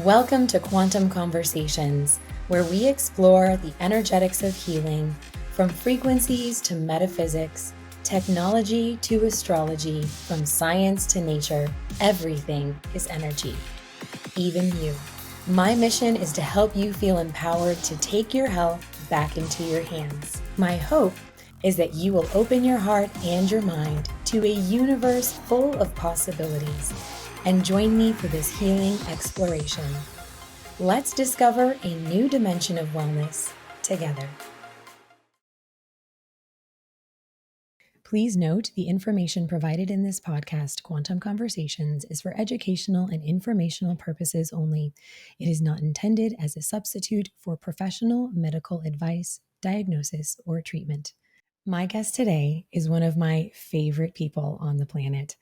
Welcome to Quantum Conversations, where we explore the energetics of healing, from frequencies to metaphysics, technology to astrology, from science to nature. Everything is energy, even you. My mission is to help you feel empowered to take your health back into your hands. My hope is that you will open your heart and your mind to a universe full of possibilities and join me for this healing exploration. Let's discover a new dimension of wellness together. Please note the information provided in this podcast, Quantum Conversations, is for educational and informational purposes only. It is not intended as a substitute for professional medical advice, diagnosis, or treatment. My guest today is one of my favorite people on the planet.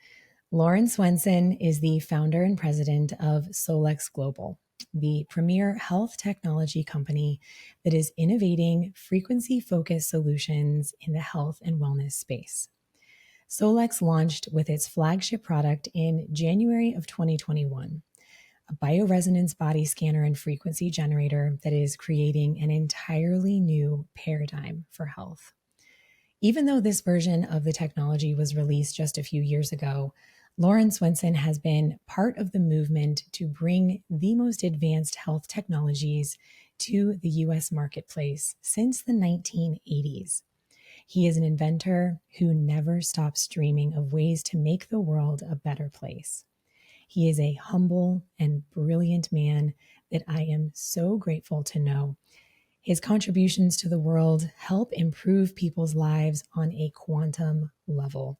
Loran Swensen is the founder and president of Solex Global, the premier health technology company that is innovating frequency-focused solutions in the health and wellness space. Solex launched with its flagship product in January of 2021, a bioresonance body scanner and frequency generator that is creating an entirely new paradigm for health. Even though this version of the technology was released just a few years ago, Loran Swensen has been part of the movement to bring the most advanced health technologies to the U.S. marketplace since the 1980s. He is an inventor who never stops dreaming of ways to make the world a better place. He is a humble and brilliant man that I am so grateful to know. His contributions to the world help improve people's lives on a quantum level.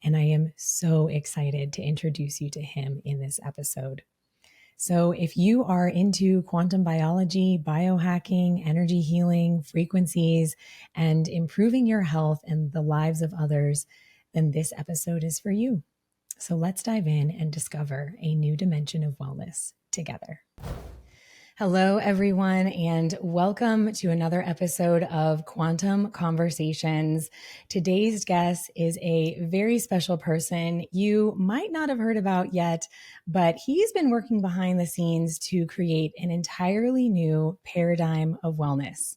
And I am so excited to introduce you to him in this episode. So if you are into quantum biology, biohacking, energy healing, frequencies, and improving your health and the lives of others, then this episode is for you. So let's dive in and discover a new dimension of wellness together. Hello, everyone, and welcome to another episode of Quantum Conversations. Today's guest is a very special person you might not have heard about yet, but he's been working behind the scenes to create an entirely new paradigm of wellness,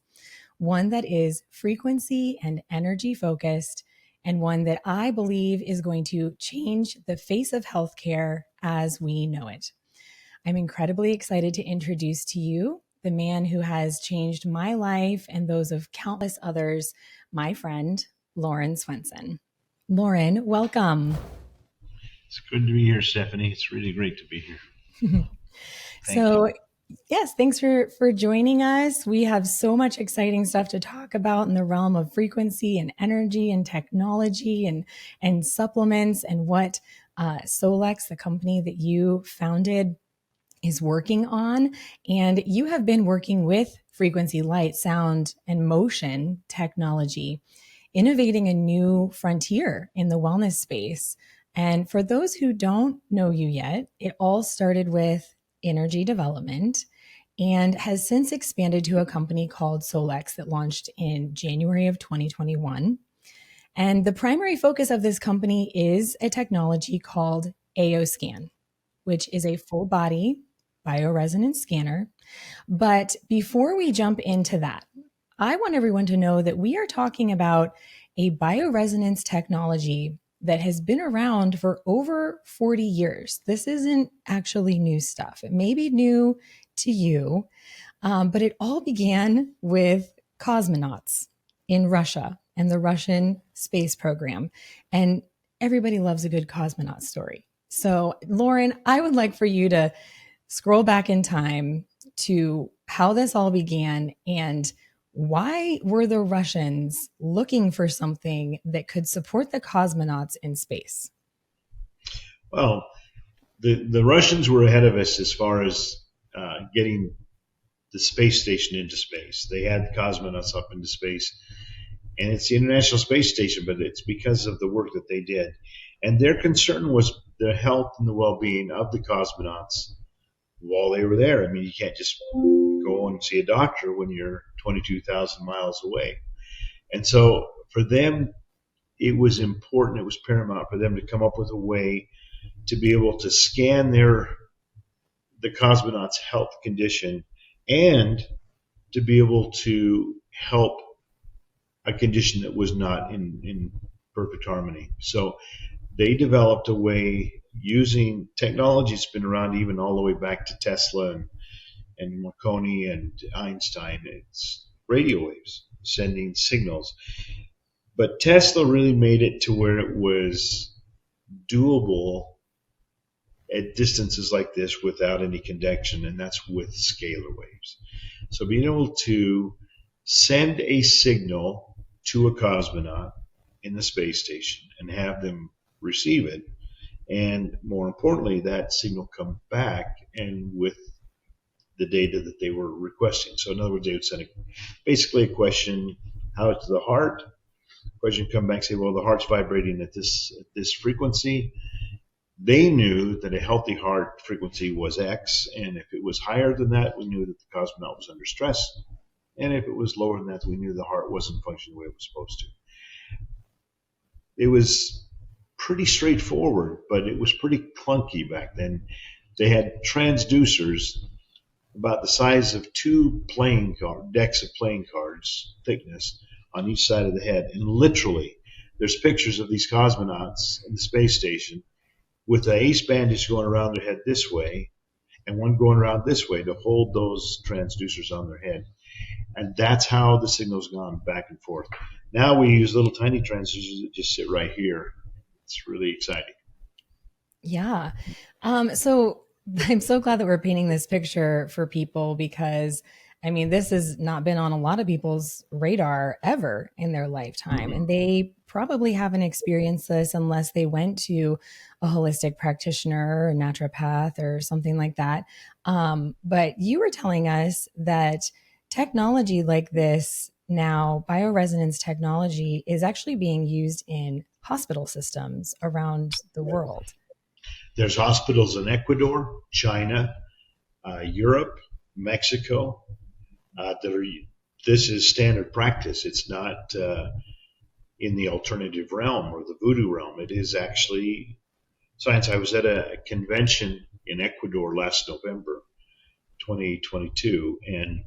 one that is frequency and energy focused, and one that I believe is going to change the face of healthcare as we know it. I'm incredibly excited to introduce to you the man who has changed my life and those of countless others, my friend, Loran Swensen. Loran, welcome. It's good to be here, Stephanie. It's really great to be here. Yes, thanks for joining us. We have so much exciting stuff to talk about in the realm of frequency and energy and technology and supplements and what Solex, the company that you founded, is working on. And you have been working with frequency, light, sound, and motion technology, innovating a new frontier in the wellness space. And for those who don't know you yet, it all started with energy development and has since expanded to a company called Solex that launched in January of 2021. And the primary focus of this company is a technology called AOScan, which is a full body bioresonance scanner. But before we jump into that, I want everyone to know that we are talking about a bioresonance technology that has been around for over 40 years. This isn't actually new stuff. It may be new to you, but it all began with cosmonauts in Russia and the Russian space program. And everybody loves a good cosmonaut story. So, Loran, I would like for you to scroll back in time to how this all began and why were the Russians looking for something that could support the cosmonauts in space? Well, the Russians were ahead of us as far as getting the space station into space. They had cosmonauts up into space, and it's the International Space Station, but it's because of the work that they did. And their concern was the health and the well-being of the cosmonauts while they were there. I mean, you can't just go and see a doctor when you're 22,000 miles away. And so for them, it was important, it was paramount for them to come up with a way to be able to scan their the cosmonauts' health condition and to be able to help a condition that was not in perfect harmony. So they developed a way using technology that's been around even all the way back to Tesla and Marconi and Einstein. It's radio waves sending signals. But Tesla really made it to where it was doable at distances like this without any conduction, and that's with scalar waves. So being able to send a signal to a cosmonaut in the space station and have them receive it, and more importantly, that signal come back and with the data that they were requesting. So in other words, they would send basically a question, how is the heart? Question come back and say, well, the heart's vibrating at this frequency. They knew that a healthy heart frequency was X, and if it was higher than that, we knew that the cosmonaut was under stress. And if it was lower than that, we knew the heart wasn't functioning the way it was supposed to. It was pretty straightforward, but it was pretty clunky back then. They had transducers about the size of two decks of playing cards thickness on each side of the head. And literally, there's pictures of these cosmonauts in the space station with the ace bandage going around their head this way and one going around this way to hold those transducers on their head. And that's how the signal's gone back and forth. Now we use little tiny transducers that just sit right here. It's really exciting. Yeah. So I'm so glad that we're painting this picture for people because, I mean, this has not been on a lot of people's radar ever in their lifetime. And they probably haven't experienced this unless they went to a holistic practitioner or a naturopath or something like that. But you were telling us that technology like this now, bioresonance technology, is actually being used in hospital systems around the world. There's hospitals in Ecuador, China, Europe, Mexico. This is standard practice. It's not in the alternative realm or the voodoo realm. It is actually science. I was at a convention in Ecuador last November, 2022, and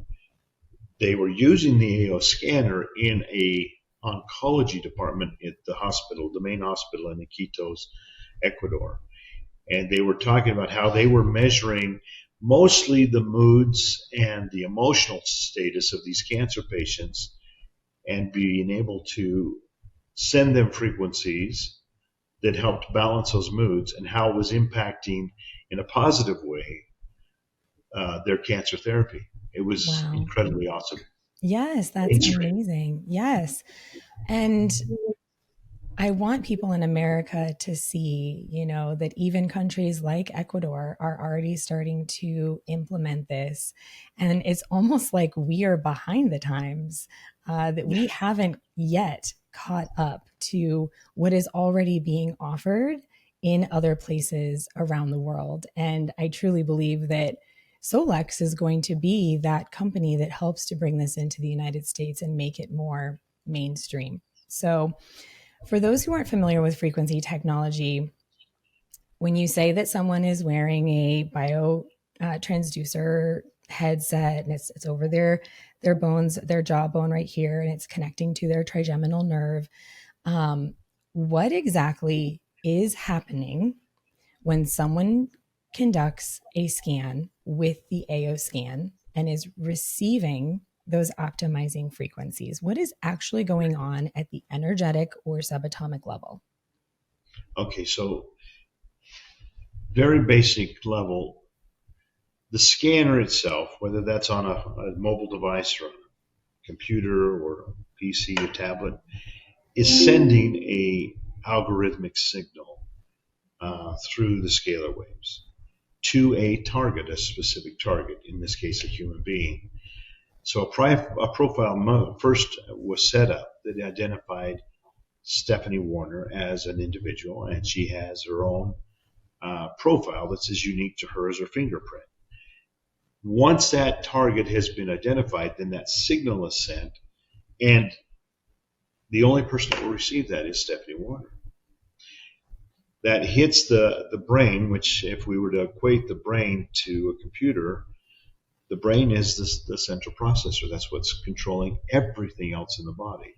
they were using the AO scanner in a oncology department at the hospital, the main hospital in Iquitos, Ecuador. And they were talking about how they were measuring mostly the moods and the emotional status of these cancer patients and being able to send them frequencies that helped balance those moods and how it was impacting in a positive way their cancer therapy. It was incredibly awesome. Yes, that's amazing. Yes. And I want people in America to see, that even countries like Ecuador are already starting to implement this. And it's almost like we are behind the times, that we haven't yet caught up to what is already being offered in other places around the world. And I truly believe that Solex is going to be that company that helps to bring this into the United States and make it more mainstream. So for those who aren't familiar with frequency technology, when you say that someone is wearing a bio transducer headset and it's over their bones, their jawbone right here, and it's connecting to their trigeminal nerve, what exactly is happening when someone conducts a scan with the AO scan and is receiving those optimizing frequencies? What is actually going on at the energetic or subatomic level? Okay, so very basic level, the scanner itself, whether that's on a mobile device or a computer or a PC or tablet, is sending a algorithmic signal through the scalar waves to a target, a specific target, in this case a human being. So a profile first was set up that identified Stephanie Warner as an individual, and she has her own profile that's as unique to her as her fingerprint. Once that target has been identified, then that signal is sent, and the only person that will receive that is Stephanie Warner. that hits the brain, which if we were to equate the brain to a computer, the brain is the central processor. That's what's controlling everything else in the body.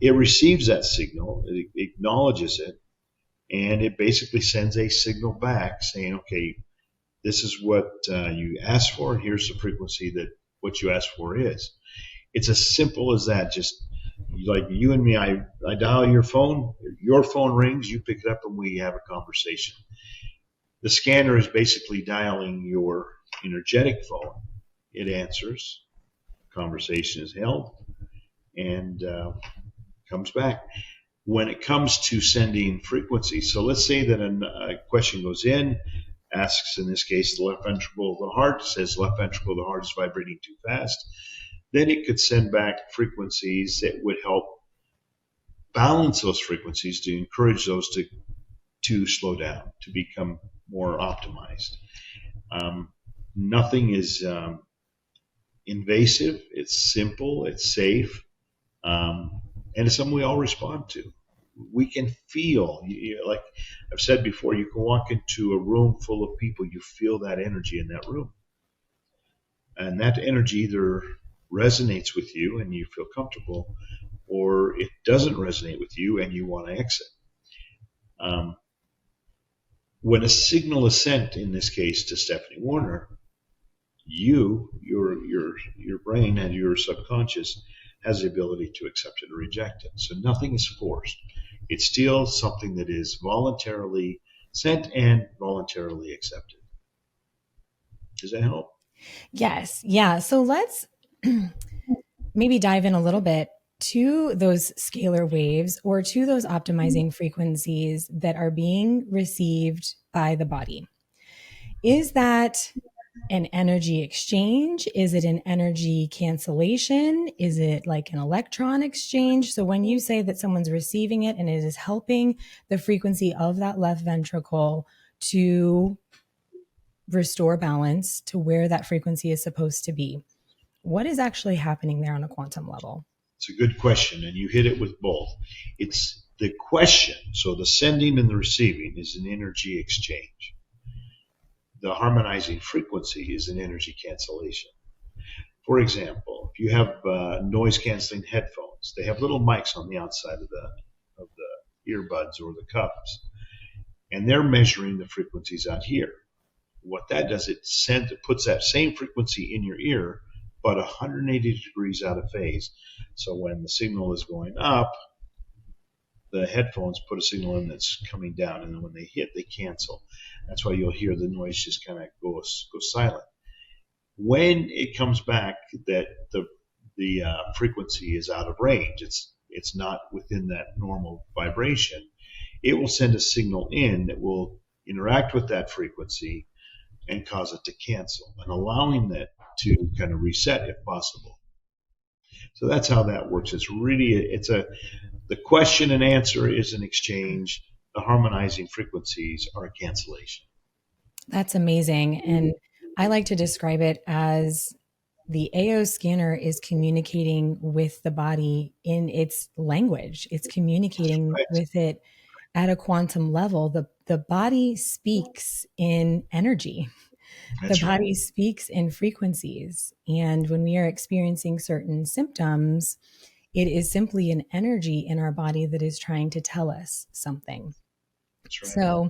It receives that signal, it acknowledges it, and it basically sends a signal back saying, okay, this is what you asked for, and here's the frequency that what you asked for is. It's as simple as that. Just like you and me, I dial your phone rings, you pick it up, and we have a conversation. The scanner is basically dialing your energetic phone. It answers, conversation is held, and comes back. When it comes to sending frequencies, so let's say that a question goes in, asks in this case the left ventricle of the heart, says left ventricle of the heart is vibrating too fast, then it could send back frequencies that would help balance those frequencies to encourage those to slow down, to become more optimized. Nothing is invasive. It's simple. It's safe. And it's something we all respond to. We can feel, like I've said before, you can walk into a room full of people, you feel that energy in that room. And that energy either resonates with you and you feel comfortable, or it doesn't resonate with you and you want to exit. When a signal is sent, in this case to Stephanie Warner, your brain and your subconscious has the ability to accept it or reject it. So nothing is forced. It's still something that is voluntarily sent and voluntarily accepted. Does that help? Yes. Yeah. So let's maybe dive in a little bit to those scalar waves or to those optimizing frequencies that are being received by the body. Is that an energy exchange? Is it an energy cancellation? Is it like an electron exchange? So when you say that someone's receiving it and it is helping the frequency of that left ventricle to restore balance to where that frequency is supposed to be, what is actually happening there on a quantum level? It's a good question, and you hit it with both. It's the question, so the sending and the receiving is an energy exchange. The harmonizing frequency is an energy cancellation. For example, if you have noise-canceling headphones, they have little mics on the outside of the earbuds or the cups, and they're measuring the frequencies out here. What that does, it puts that same frequency in your ear, but 180 degrees out of phase. So when the signal is going up, the headphones put a signal in that's coming down, and then when they hit, they cancel. That's why you'll hear the noise just kind of go silent. When it comes back that the frequency is out of range, it's not within that normal vibration, it will send a signal in that will interact with that frequency and cause it to cancel, and allowing that to kind of reset if possible. So that's how that works. The question and answer is an exchange. The harmonizing frequencies are a cancellation. That's amazing. And I like to describe it as the AO scanner is communicating with the body in its language. It's communicating with it at a quantum level. The body speaks in energy. The body speaks in frequencies. And when we are experiencing certain symptoms, it is simply an energy in our body that is trying to tell us something. That's right. So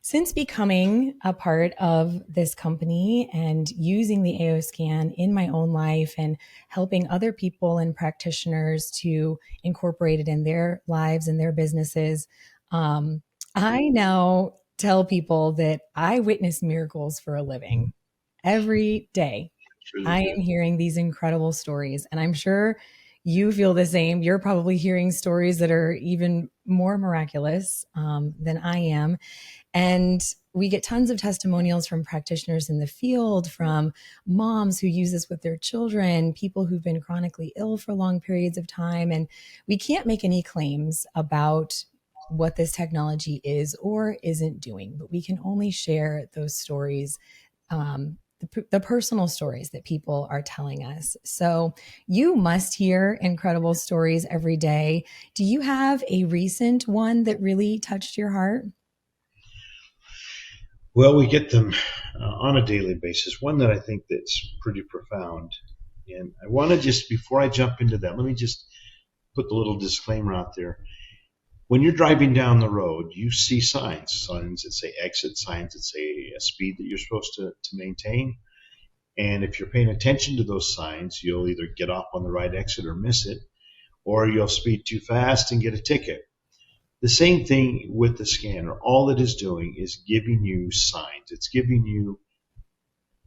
since becoming a part of this company and using the AO scan in my own life and helping other people and practitioners to incorporate it in their lives and their businesses, I now tell people that I witness miracles for a living every day. Really I am hearing these incredible stories, and I'm sure you feel the same. You're probably hearing stories that are even more miraculous than I am. And we get tons of testimonials from practitioners in the field, from moms who use this with their children, people who've been chronically ill for long periods of time. And we can't make any claims about what this technology is or isn't doing, but we can only share those stories, the personal stories that people are telling us. So you must hear incredible stories every day. Do you have a recent one that really touched your heart? Well, we get them on a daily basis. One that I think that's pretty profound. And I want to just, before I jump into that, let me just put the little disclaimer out there. When you're driving down the road, you see signs that say exit, signs that say a speed that you're supposed to maintain. And if you're paying attention to those signs, you'll either get off on the right exit or miss it, or you'll speed too fast and get a ticket. The same thing with the scanner. All it is doing is giving you signs. It's giving you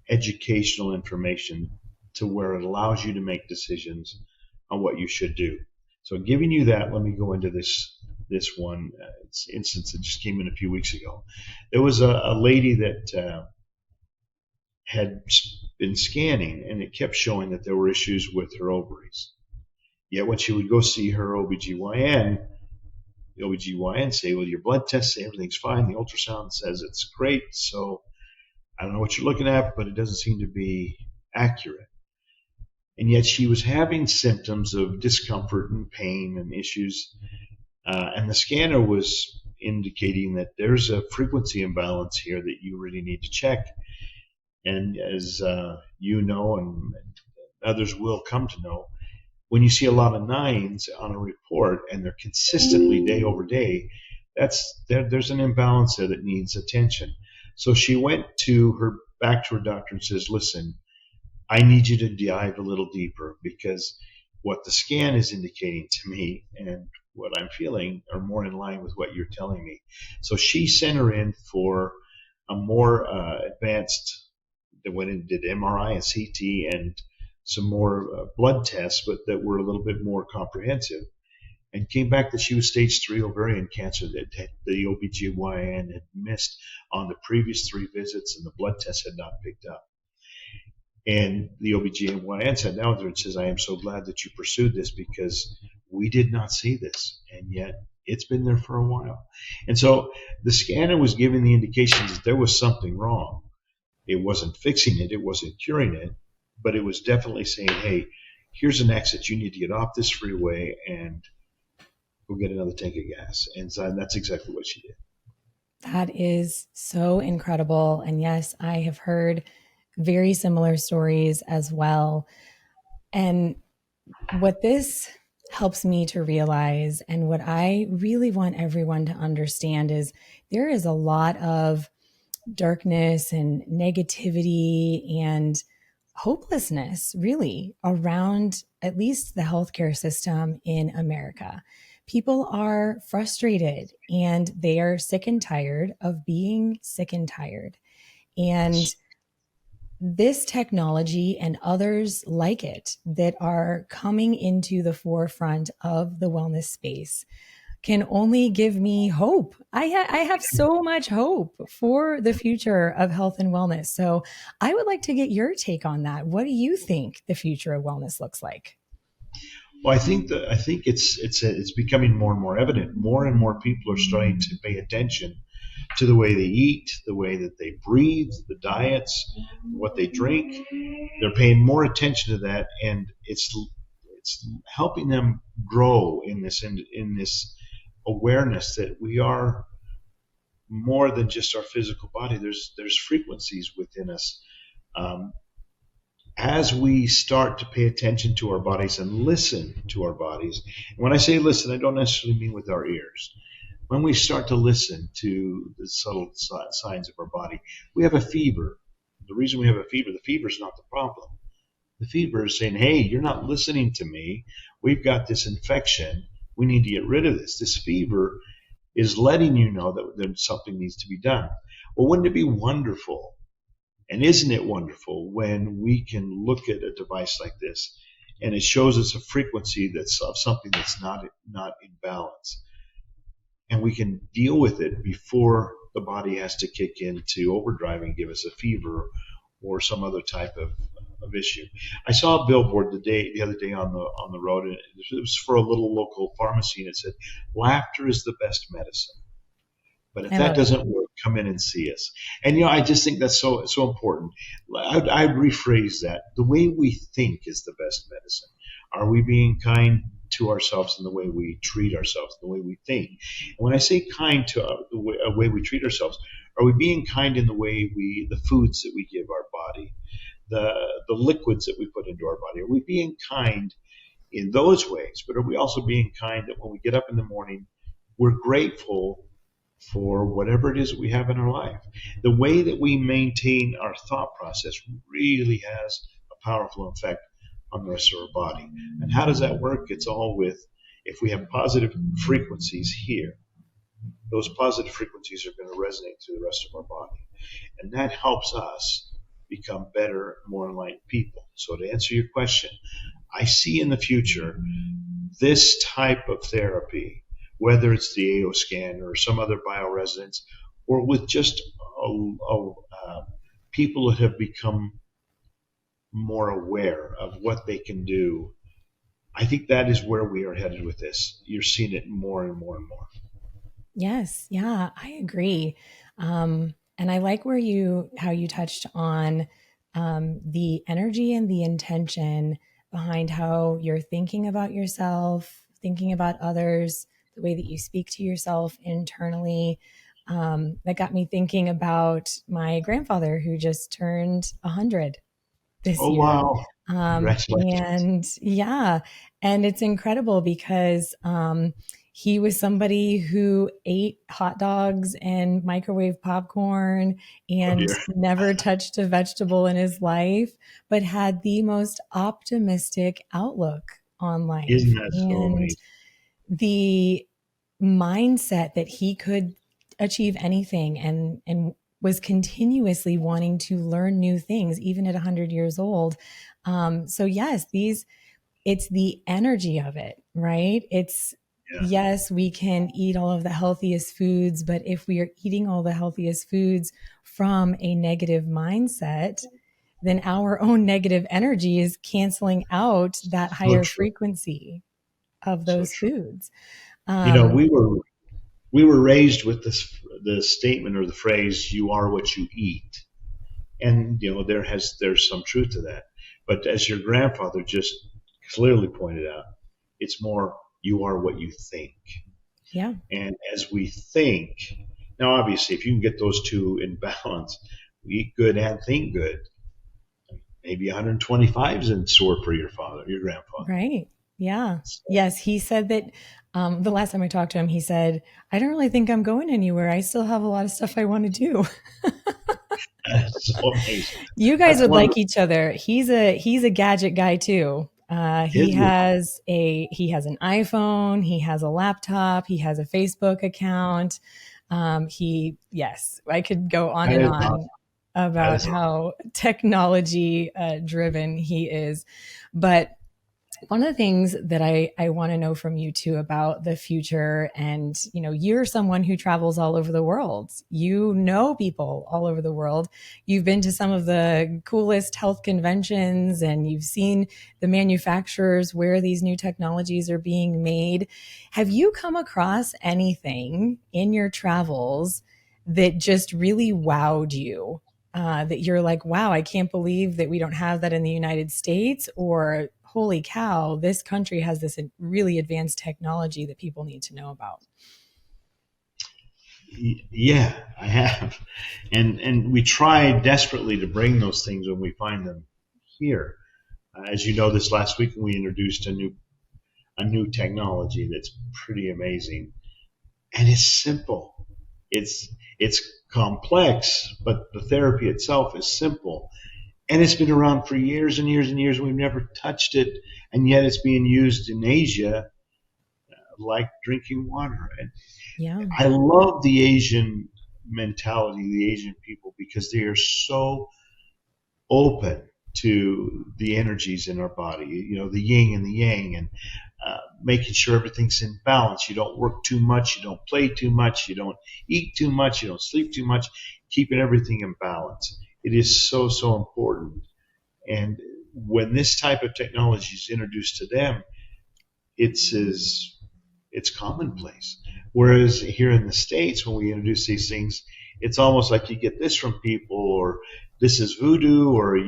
educational information to where it allows you to make decisions on what you should do. So giving you that, let me go into this one instance that just came in a few weeks ago. There was a lady that had been scanning, and it kept showing that there were issues with her ovaries. Yet when she would go see her OBGYN, the OBGYN say, well, your blood tests say everything's fine. The ultrasound says it's great. So I don't know what you're looking at, but it doesn't seem to be accurate. And yet she was having symptoms of discomfort and pain and issues. And the scanner was indicating that there's a frequency imbalance here that you really need to check. And as you know, and others will come to know, when you see a lot of nines on a report and they're consistently day over day, there's an imbalance there that needs attention. So she went back to her doctor and says, listen, I need you to dive a little deeper, because what the scan is indicating to me and what I'm feeling are more in line with what you're telling me. So she sent her in for a more advanced, that went and did MRI and CT and some more blood tests, but that were a little bit more comprehensive, and came back that she was stage 3 ovarian cancer that the OBGYN had missed on the previous 3 visits, and the blood test had not picked up. And the OBGYN sat down with her and says, I am so glad that you pursued this, because we did not see this, and yet it's been there for a while. And so the scanner was giving the indications that there was something wrong. It wasn't fixing it, it wasn't curing it, but it was definitely saying, hey, here's an exit. You need to get off this freeway and go get another tank of gas. And so that's exactly what she did. That is so incredible. And yes, I have heard very similar stories as well. And what this helps me to realize, and what I really want everyone to understand, is there is a lot of darkness and negativity and hopelessness really around at least the healthcare system in America. People are frustrated and they are sick and tired of being sick and tired. And this technology and others like it that are coming into the forefront of the wellness space can only give me hope. I have so much hope for the future of health and wellness. So I would like to get your take on that. What do you think the future of wellness looks like? Well, I think it's becoming more and more evident. More and more people are starting to pay attention to the way they eat, the way that they breathe, the diets, what they drink. They're paying more attention to that, and it's helping them grow in this awareness that we are more than just our physical body. There's frequencies within us. As we start to pay attention to our bodies and listen to our bodies, and when I say listen, I don't necessarily mean with our ears. When we start to listen to the subtle signs of our body, we have a fever. The reason we have a fever, the fever is not the problem. The fever is saying, hey, you're not listening to me. We've got this infection. We need to get rid of this. This fever is letting you know that something needs to be done. Well, wouldn't it be wonderful? And isn't it wonderful when we can look at a device like this and it shows us a frequency that's of something that's not in balance, and we can deal with it before the body has to kick into overdrive and give us a fever or some other type of issue. I saw a billboard the other day on the road, and it was for a little local pharmacy, and it said, laughter is the best medicine. But if that doesn't work, come in and see us. And, I just think that's so important. I'd rephrase that. The way we think is the best medicine. Are we being kind to ourselves in the way we treat ourselves, the way we think? And when I say kind to the way we treat ourselves, Are we being kind in the way the foods that we give our body, the liquids that we put into our body? Are we being kind in those ways? But are we also being kind that when we get up in the morning, we're grateful for whatever it is that we have in our life? The way that we maintain our thought process really has a powerful effect on the rest of our body. And how does that work? It's all with, if we have positive frequencies here, those positive frequencies are going to resonate through the rest of our body. And that helps us become better, more enlightened people. So to answer your question, I see in the future this type of therapy, whether it's the AO scan or some other bioresonance, or with just people that have become more aware of what they can do. I think that is where we are headed with this. You're seeing it more and more and more. Yes. Yeah, I agree. And I like how you touched on the energy and the intention behind how you're thinking about yourself, thinking about others, the way that you speak to yourself internally. That got me thinking about my grandfather who just turned 100 this Oh, year. wow. Congratulations. And yeah, and it's incredible because he was somebody who ate hot dogs and microwave popcorn and never touched a vegetable in his life, but had the most optimistic outlook on life. Isn't that so And amazing? the mindset that he could achieve anything and was continuously wanting to learn new things, even at 100 years old. So yes, it's the energy of it, right? It's, yes, we can eat all of the healthiest foods, but if we are eating all the healthiest foods from a negative mindset, then our own negative energy is canceling out that higher frequency of those foods. We were raised with the statement or the phrase, "You are what you eat," and there's some truth to that. But as your grandfather just clearly pointed out, it's more, you are what you think. Yeah. And as we think, now obviously, if you can get those two in balance, we eat good and think good. Maybe 125 isn't sore for your grandfather. Right. Yeah. So. Yes. He said that the last time I talked to him, he said, "I don't really think I'm going anywhere. I still have a lot of stuff I want to do." That's so amazing. You guys would like each other. He's a gadget guy too. He has an iPhone. He has a laptop. He has a Facebook account. I could go on and on about how technology driven he is. But one of the things that I want to know from you too about the future, and you're someone who travels all over the world. You know people all over the world. You've been to some of the coolest health conventions, and you've seen the manufacturers where these new technologies are being made. Have you come across anything in your travels that just really wowed you? That you're like, wow, I can't believe that we don't have that in the United States, or holy cow, this country has this really advanced technology that people need to know about. Yeah, I have. And we try desperately to bring those things when we find them here. As you know, this last week we introduced a new technology that's pretty amazing. And it's simple. It's complex, but the therapy itself is simple. And it's been around for years and years and years. We've never touched it, and yet it's being used in Asia like drinking water. And yeah, I love the Asian mentality, the Asian people, because they are so open to the energies in our body, the yin and the yang, and making sure everything's in balance. You don't work too much, you don't play too much, you don't eat too much, you don't sleep too much, keeping everything in balance. It is so, so important. And when this type of technology is introduced to them, it's commonplace. Whereas here in the States, when we introduce these things, it's almost like you get this from people, or this is voodoo, or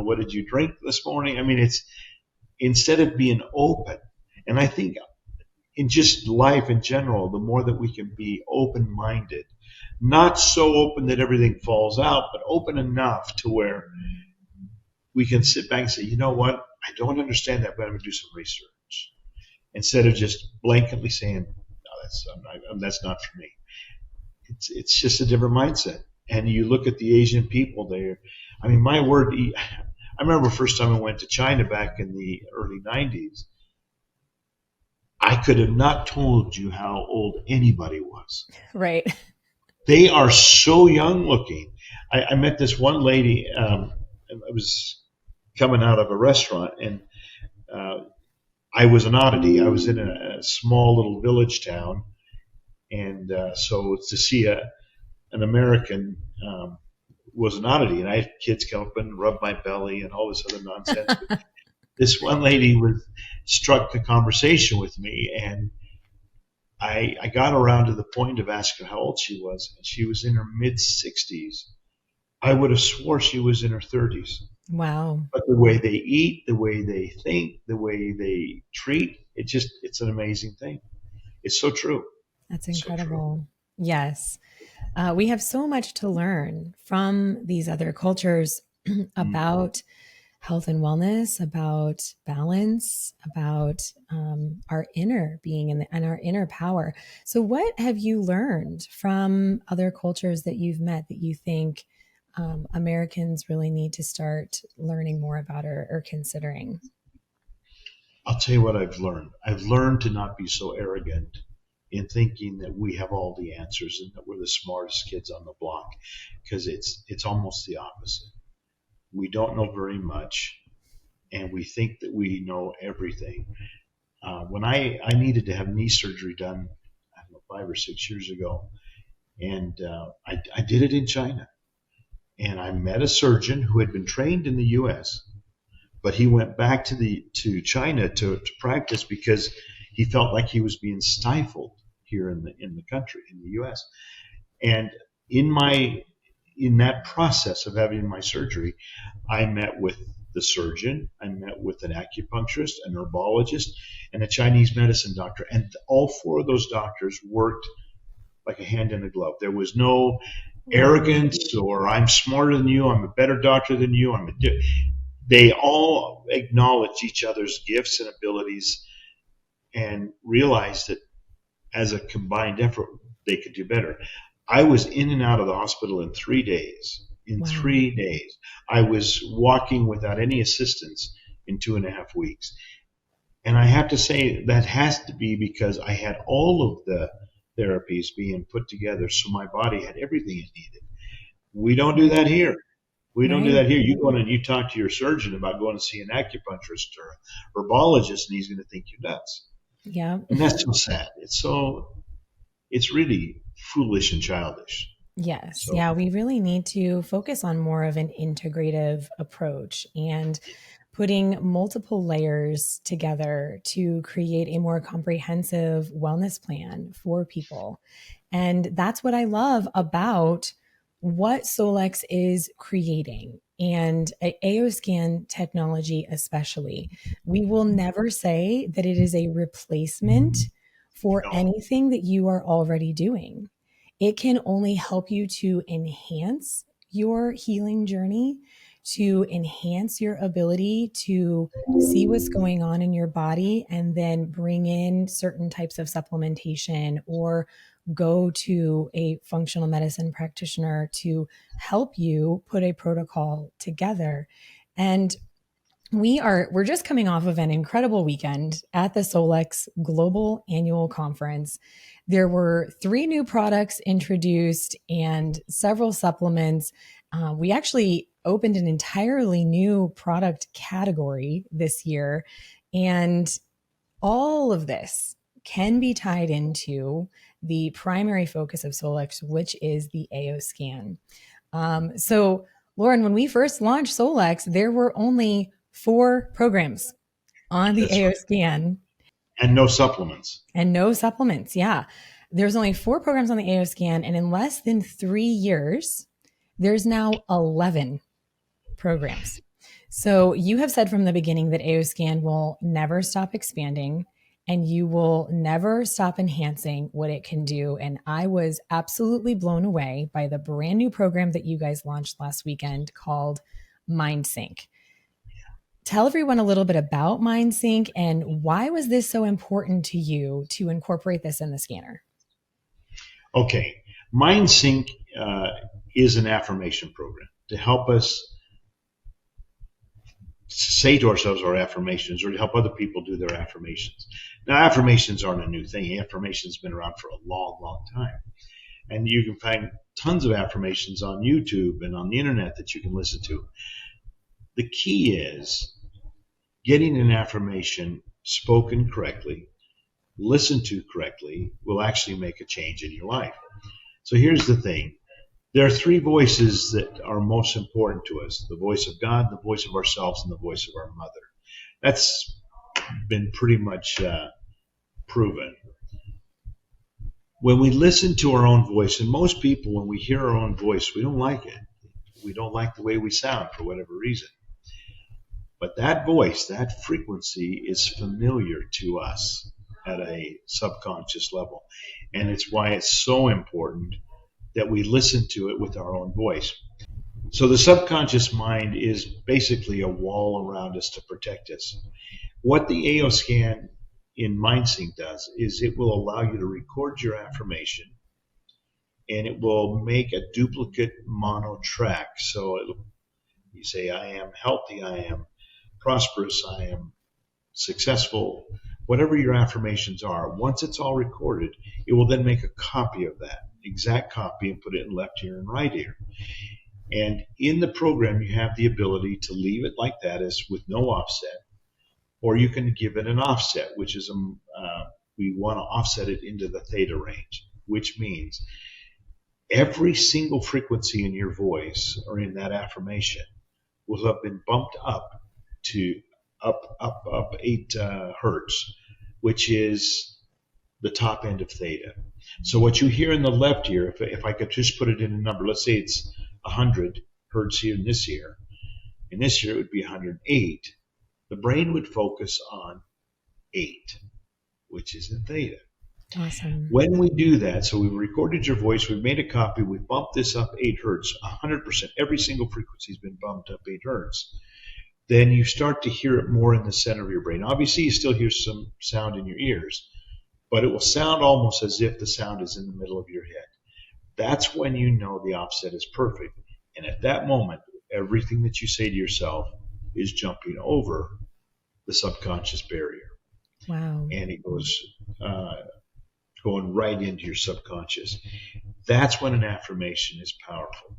what did you drink this morning? I mean, it's instead of being open. And I think in just life in general, the more that we can be open-minded, not so open that everything falls out, but open enough to where we can sit back and say, you know what, I don't understand that, but I'm going to do some research, instead of just blanketly saying, no, that's not for me. It's just a different mindset. And you look at the Asian people there. I mean, my word, I remember the first time I went to China back in the early 90s. I could have not told you how old anybody was. Right. They are so young looking. I met this one lady. I was coming out of a restaurant, and I was an oddity. I was in a small little village town, and so to see an American was an oddity. And I had kids come up and rub my belly and all this other nonsense. But this one lady struck the conversation with me, and I got around to the point of asking how old she was, and she was in her mid-60s. I would have swore she was in her 30s. Wow. But the way they eat, the way they think, the way they treat, it's an amazing thing. It's so true. That's incredible. So yes. We have so much to learn from these other cultures about health and wellness, about balance, about our inner being and our inner power. So what have you learned from other cultures that you've met that you think Americans really need to start learning more about or considering? I'll tell you what I've learned. I've learned to not be so arrogant in thinking that we have all the answers and that we're the smartest kids on the block, because it's almost the opposite. We don't know very much, and we think that we know everything. When I needed to have knee surgery done, I don't know, 5 or 6 years ago, and I did it in China. And I met a surgeon who had been trained in the U.S., but he went back to China to practice because he felt like he was being stifled here in the country, in the U.S. And in that process of having my surgery, I met with the surgeon, I met with an acupuncturist, an herbologist, and a Chinese medicine doctor. And all 4 of those doctors worked like a hand in a glove. There was no arrogance or I'm smarter than you, I'm a better doctor than you. They all acknowledged each other's gifts and abilities and realized that as a combined effort, they could do better. I was in and out of the hospital in 3 days. In 3 days. I was walking without any assistance in 2.5 weeks. And I have to say that has to be because I had all of the therapies being put together, so my body had everything it needed. We don't do that here. We don't do that here. You go in and you talk to your surgeon about going to see an acupuncturist or herbologist, and he's going to think you're nuts. Yeah. And that's so sad. It's really foolish and childish. Yes. So. Yeah. We really need to focus on more of an integrative approach and putting multiple layers together to create a more comprehensive wellness plan for people. And that's what I love about what Solex is creating, and AOScan technology especially. We will never say that it is a replacement for anything that you are already doing. It can only help you to enhance your healing journey, to enhance your ability to see what's going on in your body, and then bring in certain types of supplementation or go to a functional medicine practitioner to help you put a protocol together. And we're just coming off of an incredible weekend at the Solex Global Annual Conference. There were 3 new products introduced and several supplements. We actually opened an entirely new product category this year. And all of this can be tied into the primary focus of Solex, which is the AOScan. So, Loran, when we first launched Solex, there were only 4 programs on the AOScan. Right. And no supplements. Yeah. There's only 4 programs on the AOScan, and in less than 3 years, there's now 11 programs. So you have said from the beginning that AOScan will never stop expanding, and you will never stop enhancing what it can do. And I was absolutely blown away by the brand new program that you guys launched last weekend called MindSync. Tell everyone a little bit about MindSync and why was this so important to you to incorporate this in the scanner? Okay, MindSync is an affirmation program to help us say to ourselves our affirmations, or to help other people do their affirmations. Now, affirmations aren't a new thing. Affirmations have been around for a long, long time. And you can find tons of affirmations on YouTube and on the internet that you can listen to. The key is getting an affirmation spoken correctly, listened to correctly, will actually make a change in your life. So here's the thing. There are three voices that are most important to us: the voice of God, the voice of ourselves, and the voice of our mother. That's been pretty much proven. When we listen to our own voice, and most people, when we hear our own voice, we don't like it. We don't like the way we sound for whatever reason. But that voice, that frequency is familiar to us at a subconscious level. And it's why it's so important that we listen to it with our own voice. So the subconscious mind is basically a wall around us to protect us. What the AO scan in MindSync does is it will allow you to record your affirmation, and it will make a duplicate mono track. So you say, I am healthy, I am prosperous, I am successful, whatever your affirmations are. Once it's all recorded, it will then make a copy of that, exact copy, and put it in left ear and right ear. And in the program, you have the ability to leave it like that, as with no offset, or you can give it an offset, which is we want to offset it into the theta range, which means every single frequency in your voice or in that affirmation will have been bumped up to up 8 hertz, which is the top end of theta. So what you hear in the left ear, if I could just put it in a number, let's say it's 100 hertz here in this ear. In this ear, it would be 108. The brain would focus on 8, which is in theta. Awesome. When we do that, so we recorded your voice, we made a copy, we bumped this up 8 hertz, 100%. Every single frequency has been bumped up 8 hertz. Then you start to hear it more in the center of your brain. Obviously, you still hear some sound in your ears, but it will sound almost as if the sound is in the middle of your head. That's when you know the offset is perfect. And at that moment, everything that you say to yourself is jumping over the subconscious barrier. Wow. And it goes going right into your subconscious. That's when an affirmation is powerful.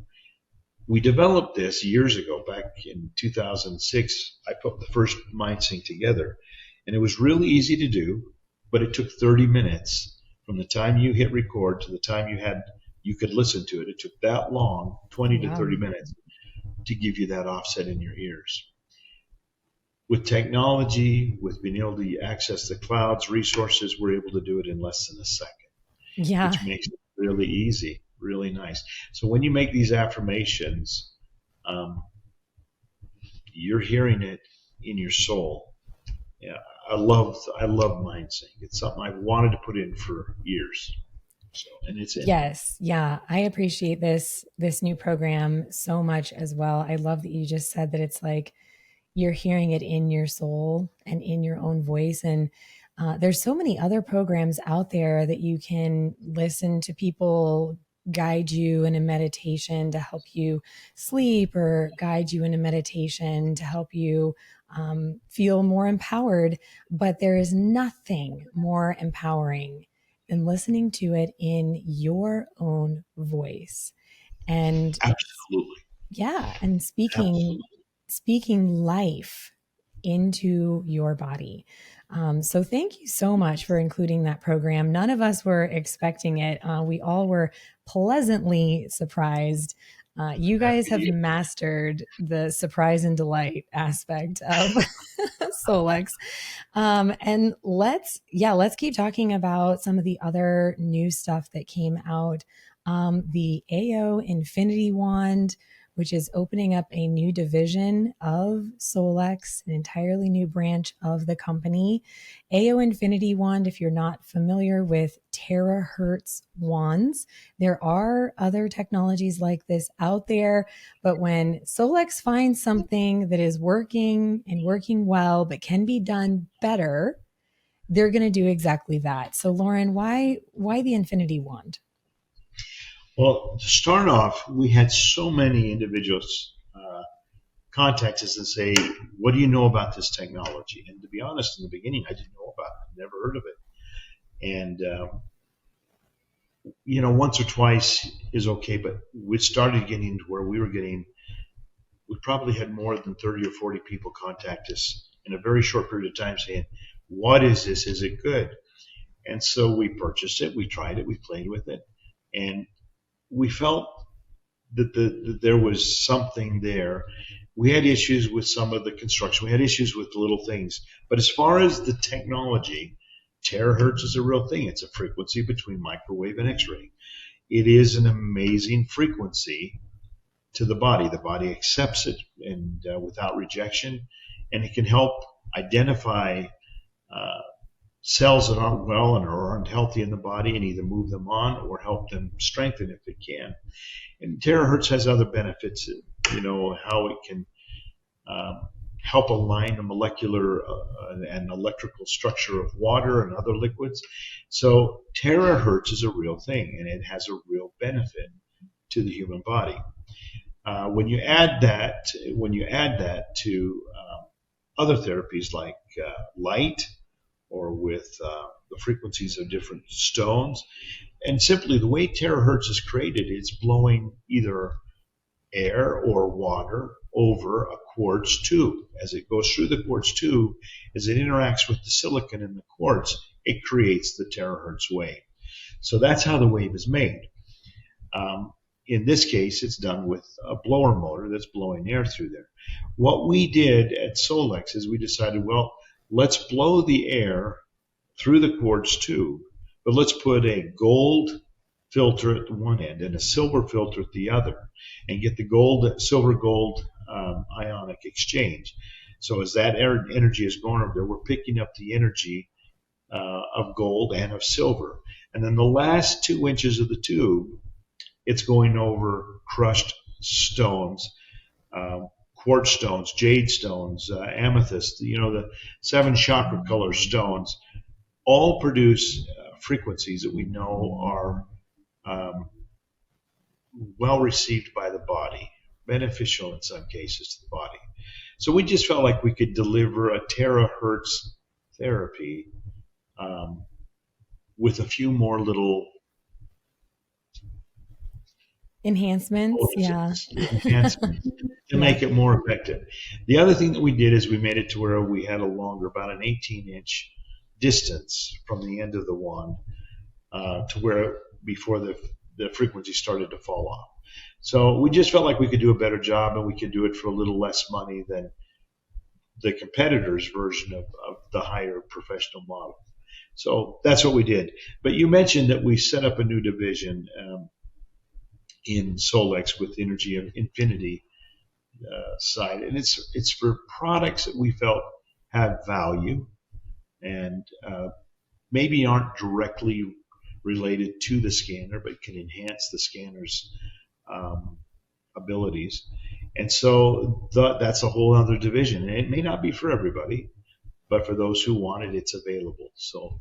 We developed this years ago. Back in 2006, I put the first MindSync together, and it was really easy to do, but it took 30 minutes from the time you hit record to the time you could listen to it. It took that long, 20 to 30 minutes, to give you that offset in your ears. With technology, with being able to access the cloud's resources, we're able to do it in less than a second, which makes it really easy, really nice. So when you make these affirmations, you're hearing it in your soul. Yeah, I love MindSync. It's something I've wanted to put in for years. So, and it's in. Yes. Yeah. I appreciate this new program so much as well. I love that you just said that it's like you're hearing it in your soul and in your own voice. And there's so many other programs out there that you can listen to people guide you in a meditation to help you sleep, or guide you in a meditation to help you feel more empowered. But there is nothing more empowering than listening to it in your own voice. And absolutely. Yeah. And speaking life into your body. So thank you so much for including that program. None of us were expecting it. We all were pleasantly surprised. You guys have mastered the surprise and delight aspect of Solex. And let's keep talking about some of the other new stuff that came out. The AO Infinity Wand, which is opening up a new division of Solex, an entirely new branch of the company. AO Infinity Wand, if you're not familiar with terahertz wands, there are other technologies like this out there, but when Solex finds something that is working and working well, but can be done better, they're going to do exactly that. So Loran, why the Infinity Wand? Well, to start off, we had so many individuals contact us and say, "What do you know about this technology?" And to be honest, in the beginning, I didn't know about it. Never heard of it. And once or twice is okay, but we started getting to where we probably had more than 30 or 40 people contact us in a very short period of time saying, "What is this? Is it good?" And so we purchased it, we tried it, we played with it, and we felt that there was something there. We had issues with some of the construction. We had issues with little things. But as far as the technology, terahertz is a real thing. It's a frequency between microwave and X-ray. It is an amazing frequency to the body. The body accepts it and without rejection, and it can help identify cells that aren't well and or aren't healthy in the body and either move them on or help them strengthen if it can. And terahertz has other benefits, how it can help align the molecular and electrical structure of water and other liquids. So terahertz is a real thing, and it has a real benefit to the human body. When you add that to other therapies like light, or with the frequencies of different stones, and simply the way terahertz is created, it's blowing either air or water over a quartz tube. As it goes through the quartz tube, as it interacts with the silicon in the quartz, it creates the terahertz wave. So that's how the wave is made. In this case, it's done with a blower motor that's blowing air through there. What we did at Solex is we decided, well, let's blow the air through the quartz tube, but let's put a gold filter at the one end and a silver filter at the other, and get the silver gold ionic exchange. So as that energy is going over there, we're picking up the energy of gold and of silver. And then the last 2 inches of the tube, it's going over crushed stones, quartz stones, jade stones, amethyst, the 7 chakra color stones, all produce frequencies that we know are well received by the body, beneficial in some cases to the body. So we just felt like we could deliver a terahertz therapy with a few more little enhancements, to make it more effective. The other thing that we did is we made it to where we had about an 18-inch distance from the end of the wand to where before the frequency started to fall off. So we just felt like we could do a better job, and we could do it for a little less money than the competitor's version of the higher professional model. So that's what we did. But you mentioned that we set up a new division in Solex with Energy of Infinity side, and it's for products that we felt have value and maybe aren't directly related to the scanner, but can enhance the scanner's abilities. And so that's a whole other division, and it may not be for everybody, but for those who want it, it's available. So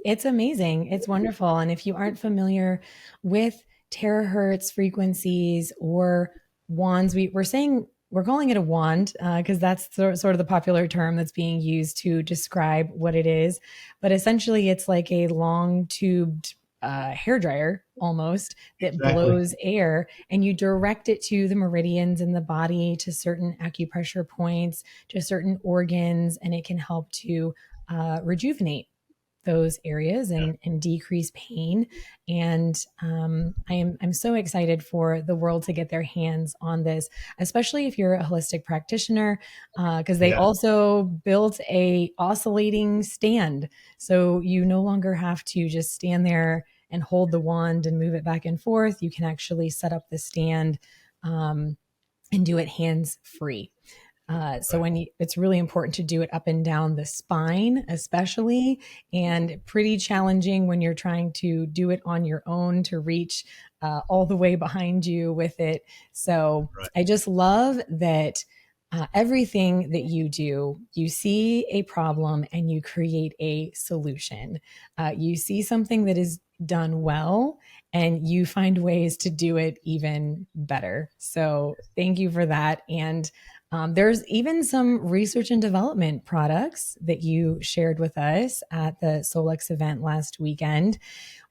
it's amazing. It's wonderful. And if you aren't familiar with terahertz frequencies or wands, we're calling it a wand because that's sort of the popular term that's being used to describe what it is. But essentially, it's like a long tubed hairdryer almost that blows air, and you direct it to the meridians in the body, to certain acupressure points, to certain organs, and it can help to rejuvenate those areas and decrease pain. And I'm so excited for the world to get their hands on this, especially if you're a holistic practitioner, because they also built a oscillating stand. So you no longer have to just stand there and hold the wand and move it back and forth. You can actually set up the stand and do it hands free. So it's really important to do it up and down the spine, especially, and pretty challenging when you're trying to do it on your own to reach all the way behind you with it. So Right. I just love that everything that you do, you see a problem and you create a solution. You see something that is done well and you find ways to do it even better. So thank you for that. And there's even some research and development products that you shared with us at the Solex event last weekend.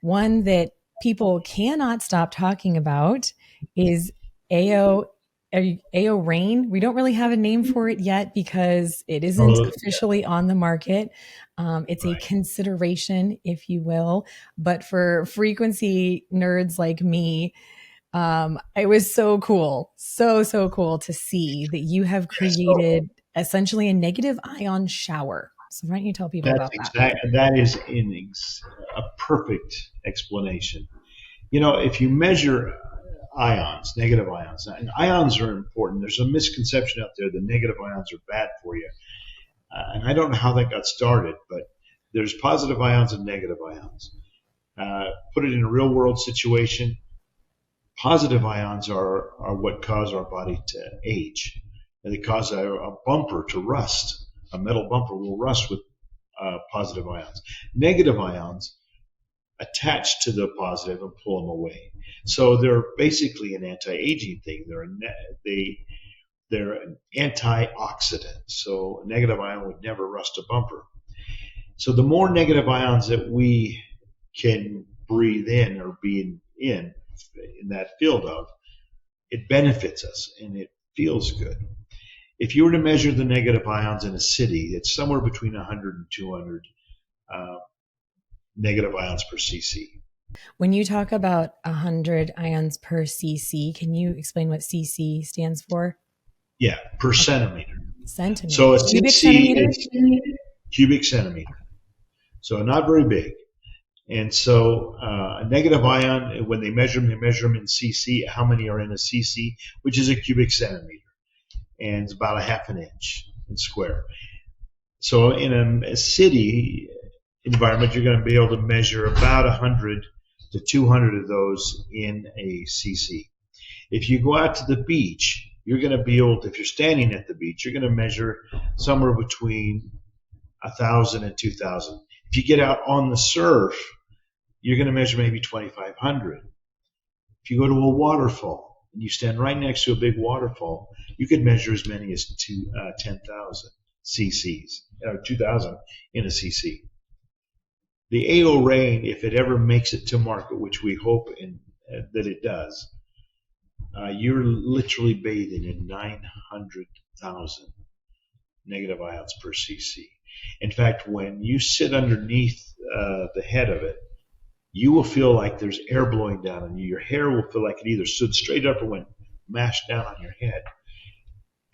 One that people cannot stop talking about is AO Rain. We don't really have a name for it yet because it isn't Oh, officially on the market. It's a right. consideration, if you will, but for frequency nerds like me, it was so cool, so cool to see that you have Yeah, so created essentially a negative ion shower. So why don't you tell people about that? that is a perfect explanation. If you measure ions, negative ions, and ions are important. There's a misconception out there that negative ions are bad for you. And I don't know how that got started, but there's positive ions and negative ions. Put it in a real world situation. Positive ions are what cause our body to age. And they cause a bumper to rust. A metal bumper will rust with positive ions. Negative ions attach to the positive and pull them away. So they're basically an anti-aging thing. They're an antioxidant. So a negative ion would never rust a bumper. So the more negative ions that we can breathe in or be in that field of, it benefits us and it feels good. If you were to measure the negative ions in a city, it's somewhere between 100 and 200 negative ions per cc. When you talk about 100 ions per cc, can you explain what cc stands for? Yeah, per centimeter. Centimeter. So a Cubic cc centimeter? is cubic centimeter. So not very big. And so a negative ion, when they measure them in cc. How many are in a cc, which is a cubic centimeter, and it's about a half an inch in square. So in a city environment, you're going to be able to measure about 100 to 200 of those in a cc. If you go out to the beach, you're going to be able to, if you're standing at the beach, you're going to measure somewhere between 1,000 and 2,000. If you get out on the surf, you're going to measure maybe 2,500. If you go to a waterfall and you stand right next to a big waterfall, you could measure as many as 10,000 cc's, or 2,000 in a cc. The AO Rain, if it ever makes it to market, which we hope that it does, you're literally bathing in 900,000 negative ions per cc. In fact, when you sit underneath the head of it, you will feel like there's air blowing down on you. Your hair will feel like it either stood straight up or went mashed down on your head.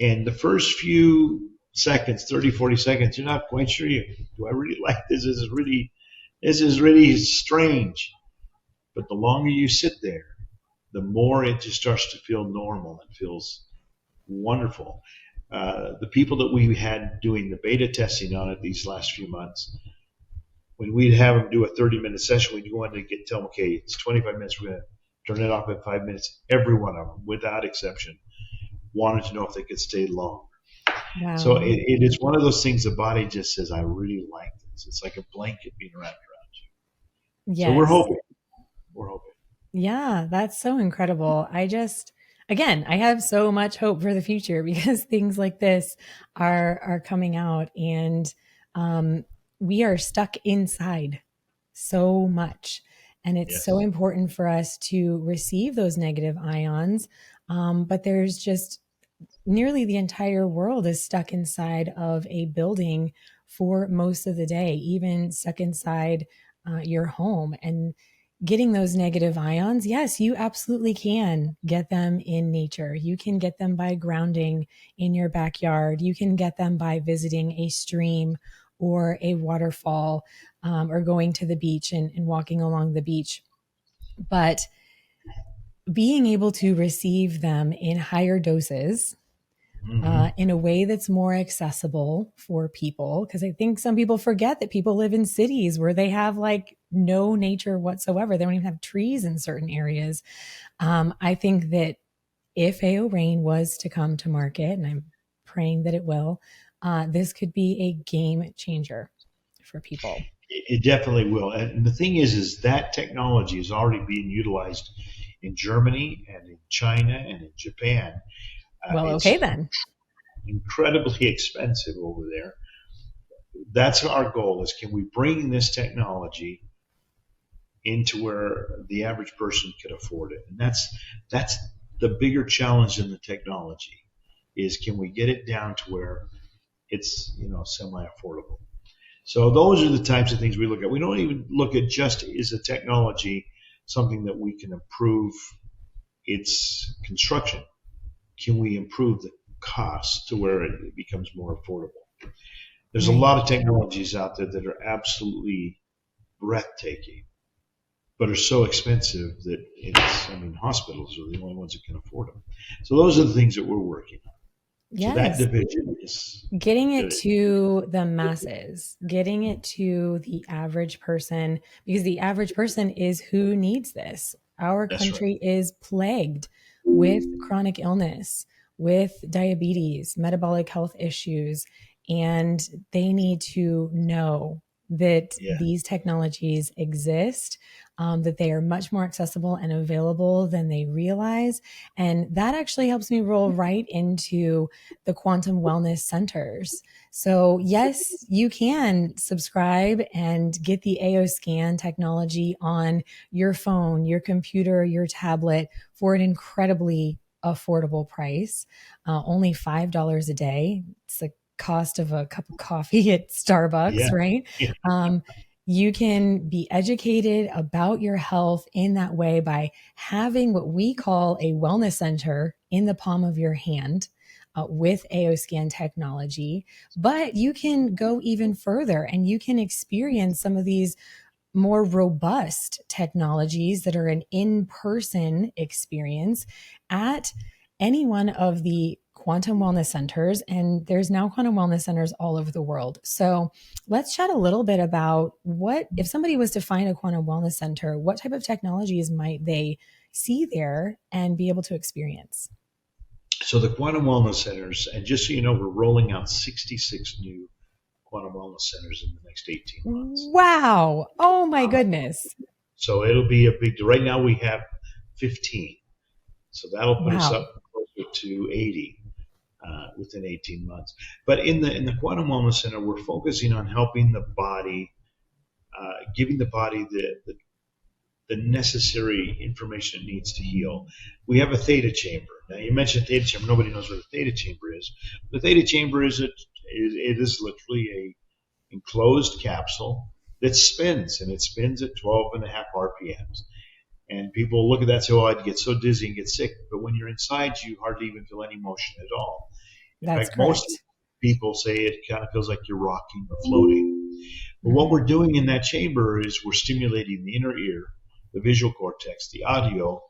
And the first few seconds, 30, 40 seconds, you're not quite sure, do I really like this? This is really strange. But the longer you sit there, the more it just starts to feel normal and feels wonderful. The people that we had doing the beta testing on it these last few months, when we'd have them do a 30-minute session, we'd go in and tell them, okay, it's 25 minutes, we're going to turn it off in 5 minutes. Every one of them, without exception, wanted to know if they could stay long. Wow. So it is one of those things the body just says, I really like this. It's like a blanket being wrapped around you. Yes. So we're hoping. Yeah, that's so incredible. Again, I have so much hope for the future because things like this are coming out, and we are stuck inside so much. And it's so important for us to receive those negative ions. But there's just nearly the entire world is stuck inside of a building for most of the day, even stuck inside your home. And getting those negative ions, yes, you absolutely can get them in nature. You can get them by grounding in your backyard. You can get them by visiting a stream or a waterfall, or going to the beach and walking along the beach. But being able to receive them in higher doses, in a way that's more accessible for people. Because I think some people forget that people live in cities where they have like no nature whatsoever. They don't even have trees in certain areas. I think that if AO Rain was to come to market, and I'm praying that it will, this could be a game changer for people. It definitely will. And the thing is that technology is already being utilized in Germany and in China and in Japan. Well, okay It's then. incredibly expensive over there. That's our goal: is can we bring this technology into where the average person could afford it? And that's the bigger challenge in the technology, is can we get it down to where it's semi affordable. So those are the types of things we look at. We don't even look at just is a technology something that we can improve its construction. Can we improve the cost to where it becomes more affordable? There's a lot of technologies out there that are absolutely breathtaking, but are so expensive that hospitals are the only ones that can afford them. So those are the things that we're working on. Yes. So that division is getting it to the masses, getting it to the average person, because the average person is who needs this. Our country is plagued with chronic illness, with diabetes, metabolic health issues, and they need to know that these technologies exist, that they are much more accessible and available than they realize. And that actually helps me roll right into the quantum wellness centers. So yes, you can subscribe and get the AO Scan technology on your phone, your computer, your tablet for an incredibly affordable price, only $5 a day. It's the cost of a cup of coffee at Starbucks, right? You can be educated about your health in that way by having what we call a wellness center in the palm of your hand. With AO Scan technology, but you can go even further and you can experience some of these more robust technologies that are an in-person experience at any one of the quantum wellness centers. And there's now quantum wellness centers all over the world. So let's chat a little bit about what, if somebody was to find a quantum wellness center, what type of technologies might they see there and be able to experience? So the quantum wellness centers, and just so you know, we're rolling out 66 new quantum wellness centers in the next 18 months. Wow. Oh my goodness. So it'll be a big, right now we have 15. So that'll put us up closer to 80 within 18 months. But in the quantum wellness center, we're focusing on helping the body, giving the body the necessary information it needs to heal. We have a theta chamber. Now you mentioned theta chamber. Nobody knows what a theta chamber is. The theta chamber it is literally a enclosed capsule that spins, and it spins at 12.5 RPMs. And people look at that and say, "Oh, I'd get so dizzy and get sick." But when you're inside, you hardly even feel any motion at all. In fact, most people say it kind of feels like you're rocking or floating. But what we're doing in that chamber is we're stimulating the inner ear, the visual cortex, the audio,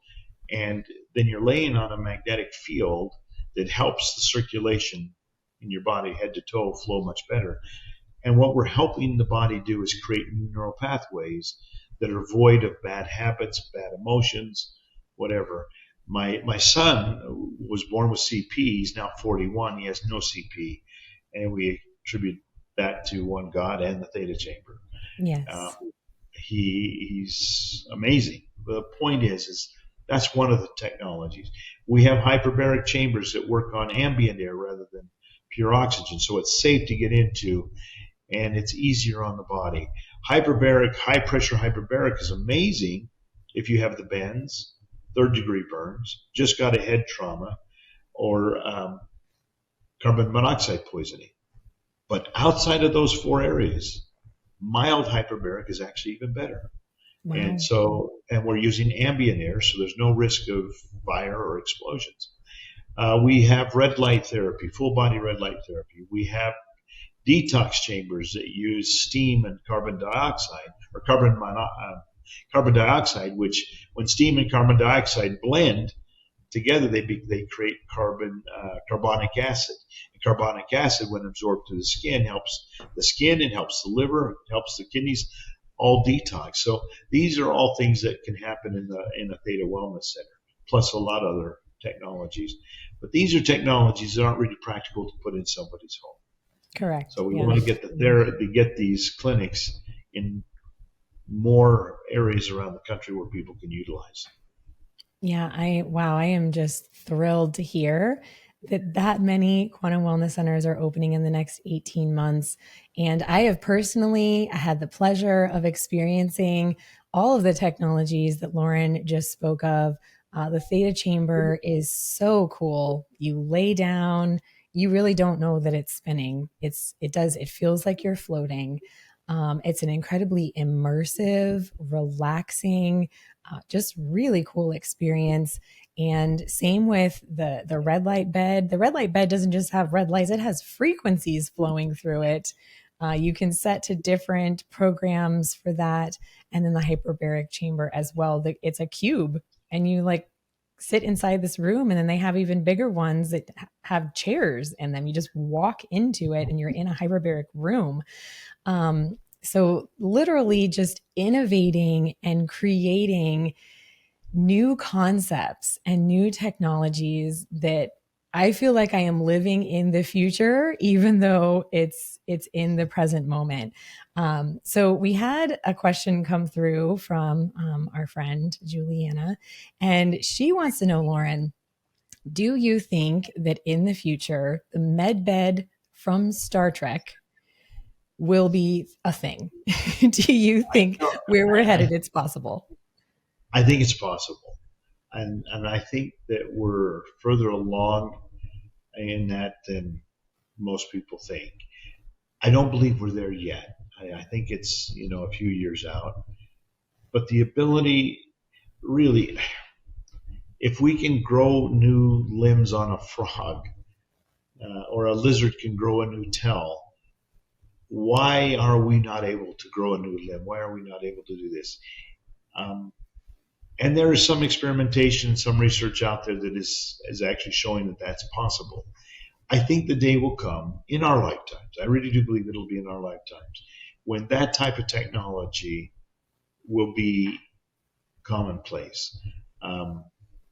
and then you're laying on a magnetic field that helps the circulation in your body, head to toe, flow much better. And what we're helping the body do is create new neural pathways that are void of bad habits, bad emotions, whatever. My son was born with CP. He's now 41. He has no CP. And we attribute that to one God and the theta chamber. Yes. He's amazing. The point is that's one of the technologies. We have hyperbaric chambers that work on ambient air rather than pure oxygen, so it's safe to get into, and it's easier on the body. Hyperbaric, high-pressure hyperbaric is amazing if you have the bends, third-degree burns, just got a head trauma, or carbon monoxide poisoning. But outside of those four areas, mild hyperbaric is actually even better. Wow. And we're using ambient air, so there's no risk of fire or explosions. We have red light therapy, full body red light therapy. We have detox chambers that use steam and carbon dioxide or carbon dioxide, which when steam and carbon dioxide blend together, they create carbonic acid. And carbonic acid, when absorbed to the skin, helps the skin, it helps the liver, it helps the kidneys, all detox. So these are all things that can happen in a Theta Wellness Center, plus a lot of other technologies. But these are technologies that aren't really practical to put in somebody's home. Correct. So we want to get these clinics in more areas around the country where people can utilize. Yeah, I am just thrilled to hear that many quantum wellness centers are opening in the next 18 months. And I have personally had the pleasure of experiencing all of the technologies that Loran just spoke of. The theta chamber is so cool. You lay down, you really don't know that it's spinning. It feels like you're floating. It's an incredibly immersive, relaxing, just really cool experience. And same with the red light bed. The red light bed doesn't just have red lights, it has frequencies flowing through it. You can set to different programs for that. And then the hyperbaric chamber as well. It's a cube, and you like sit inside this room, and then they have even bigger ones that have chairs in them. You just walk into it and you're in a hyperbaric room. So literally just innovating and creating new concepts and new technologies that I feel like I am living in the future, even though it's in the present moment. So we had a question come through from our friend Juliana, and she wants to know, Loran, do you think that in the future the med bed from Star Trek will be a thing? Do you think where we're headed, it's possible? I think it's possible. And I think that we're further along in that than most people think. I don't believe we're there yet. I think it's, a few years out. But the ability, really, if we can grow new limbs on a frog, or a lizard can grow a new tail, why are we not able to grow a new limb? Why are we not able to do this? And there is some experimentation, some research out there that is actually showing that that's possible. I think the day will come in our lifetimes. I really do believe it'll be in our lifetimes when that type of technology will be commonplace.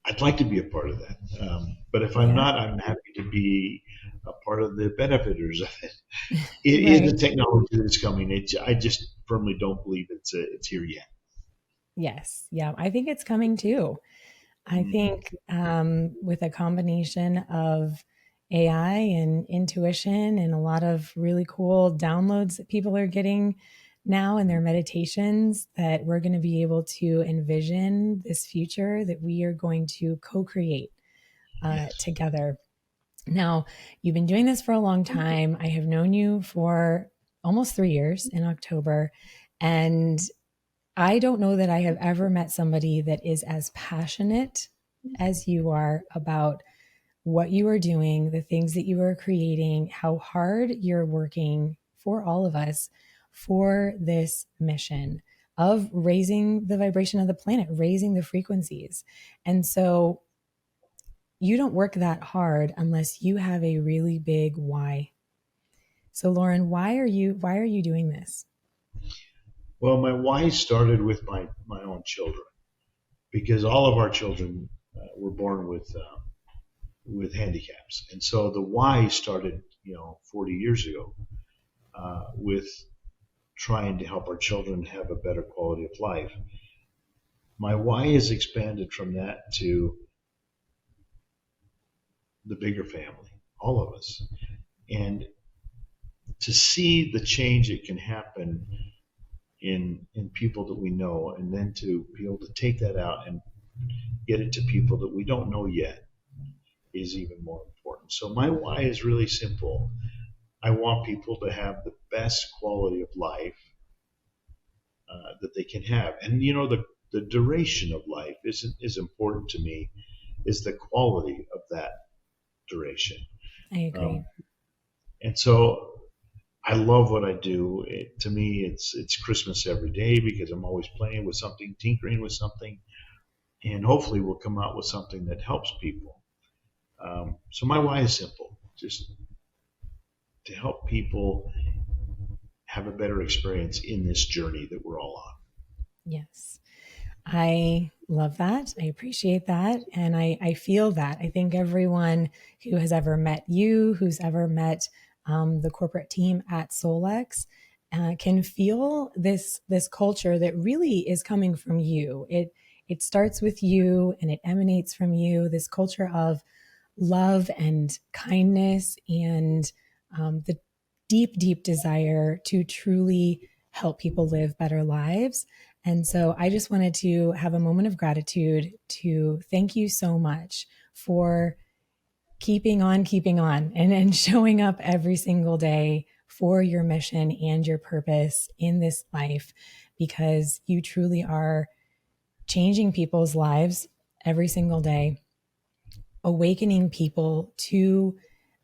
I'd like to be a part of that. But if I'm not, I'm happy to be a part of the benefiters of it. It right. is a technology that's coming. I just firmly don't believe it's here yet. Yes. Yeah. I think it's coming too. I think with a combination of AI and intuition and a lot of really cool downloads that people are getting now in their meditations, that we're going to be able to envision this future that we are going to co-create together. Now, you've been doing this for a long time. I have known you for almost 3 years in October, and I don't know that I have ever met somebody that is as passionate as you are about what you are doing, the things that you are creating, how hard you're working for all of us for this mission of raising the vibration of the planet, raising the frequencies. And so you don't work that hard unless you have a really big why. So Loran, why are you doing this? Well, my why started with my own children, because all of our children were born with handicaps, and so the why started 40 years ago with trying to help our children have a better quality of life. My why has expanded from that to the bigger family, all of us, and to see the change that can happen in people that we know, and then to be able to take that out and get it to people that we don't know yet is even more important. So my why is really simple. I want people to have the best quality of life that they can have. And the duration of life is important to me, is the quality of that duration. I agree. And so I love what I do. To me, it's Christmas every day because I'm always playing with something, tinkering with something, and hopefully we'll come out with something that helps people. So my why is simple: just to help people have a better experience in this journey that we're all on. Yes. I love that. I appreciate that. And I feel that. I think everyone who has ever met you, who's ever met the corporate team at Solex, can feel this culture that really is coming from you. It starts with you and it emanates from you. This culture of love and kindness and the deep desire to truly help people live better lives. And so I just wanted to have a moment of gratitude to thank you so much for keeping on and showing up every single day for your mission and your purpose in this life, because you truly are changing people's lives every single day, awakening people to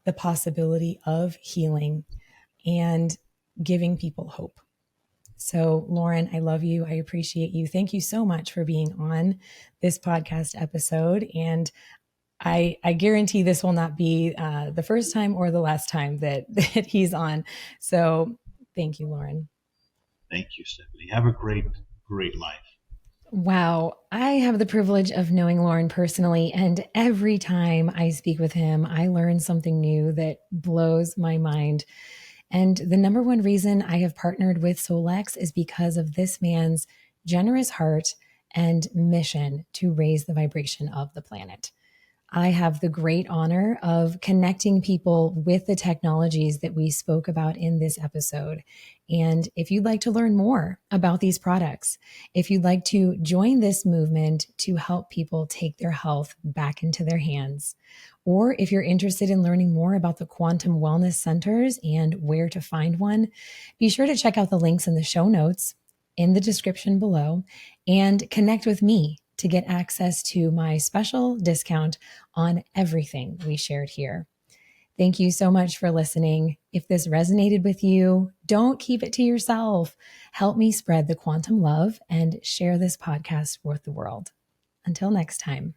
the possibility of healing and giving people hope. So, Loran, I love you. I appreciate you. Thank you so much for being on this podcast episode. And I guarantee this will not be the first time or the last time that he's on. So, thank you, Loran. Thank you, Stephanie. Have a great life. Wow. I have the privilege of knowing Loran personally, and every time I speak with him, I learn something new that blows my mind. And the number one reason I have partnered with Solex is because of this man's generous heart and mission to raise the vibration of the planet. I have the great honor of connecting people with the technologies that we spoke about in this episode. And if you'd like to learn more about these products, if you'd like to join this movement to help people take their health back into their hands, or if you're interested in learning more about the quantum wellness centers and where to find one, be sure to check out the links in the show notes in the description below and connect with me to get access to my special discount on everything we shared here. Thank you so much for listening. If this resonated with you, don't keep it to yourself. Help me spread the quantum love and share this podcast with the world. Until next time.